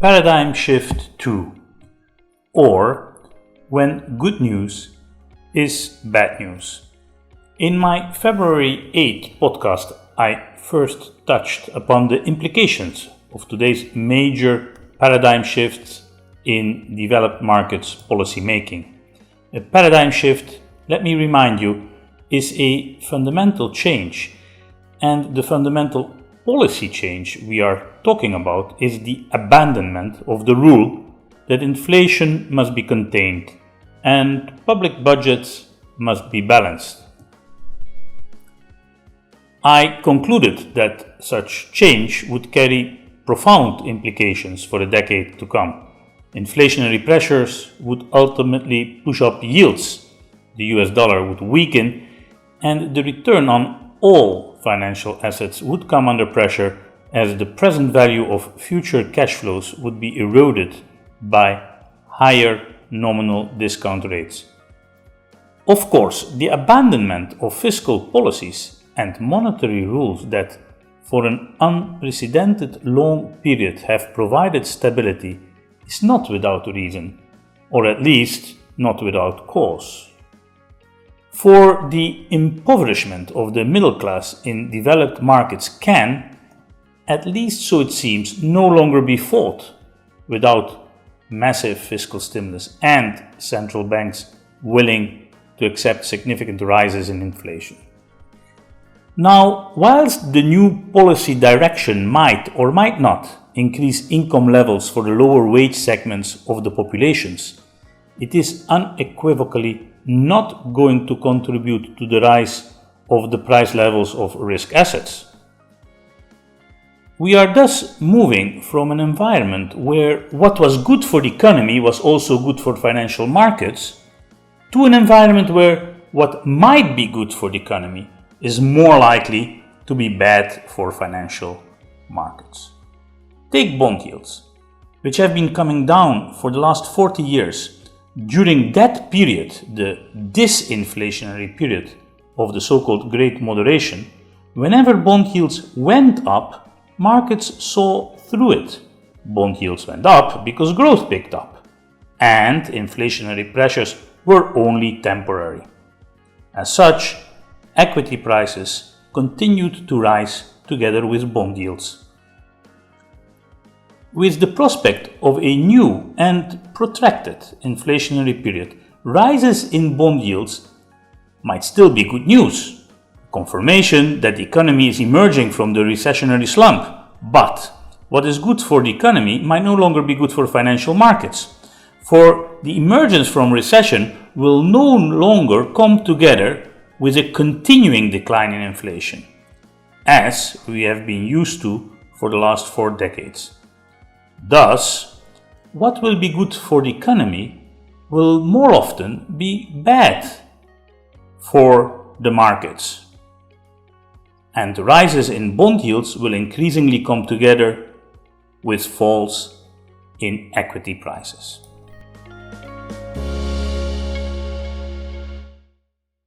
Paradigm Shift 2, or When Good News is Bad News. In my February 8 podcast, I first touched upon the implications of today's major paradigm shifts in developed markets policy making. A paradigm shift, let me remind you, is a fundamental change, and the fundamental policy change we are talking about is the abandonment of the rule that inflation must be contained and public budgets must be balanced. I concluded that such change would carry profound implications for a decade to come. Inflationary pressures would ultimately push up yields, the US dollar would weaken, and the return on all financial assets would come under pressure as the present value of future cash flows would be eroded by higher nominal discount rates. Of course, the abandonment of fiscal policies and monetary rules that for an unprecedented long period have provided stability is not without reason, or at least not without cause. For the impoverishment of the middle class in developed markets can, at least so it seems, no longer be fought without massive fiscal stimulus and central banks willing to accept significant rises in inflation. Now, whilst the new policy direction might or might not increase income levels for the lower wage segments of the populations, it is unequivocally not going to contribute to the rise of the price levels of risk assets. We are thus moving from an environment where what was good for the economy was also good for financial markets to an environment where what might be good for the economy is more likely to be bad for financial markets. Take bond yields, which have been coming down for the last 40 years. During that period, the disinflationary period of the so-called Great Moderation, whenever bond yields went up, markets saw through it. Bond yields went up because growth picked up, and inflationary pressures were only temporary. As such, equity prices continued to rise together with bond yields. With the prospect of a new and protracted inflationary period, rises in bond yields might still be good news, confirmation that the economy is emerging from the recessionary slump. But what is good for the economy might no longer be good for financial markets, for the emergence from recession will no longer come together with a continuing decline in inflation, as we have been used to for the last 4 decades. Thus, what will be good for the economy will more often be bad for the markets, and rises in bond yields will increasingly come together with falls in equity prices.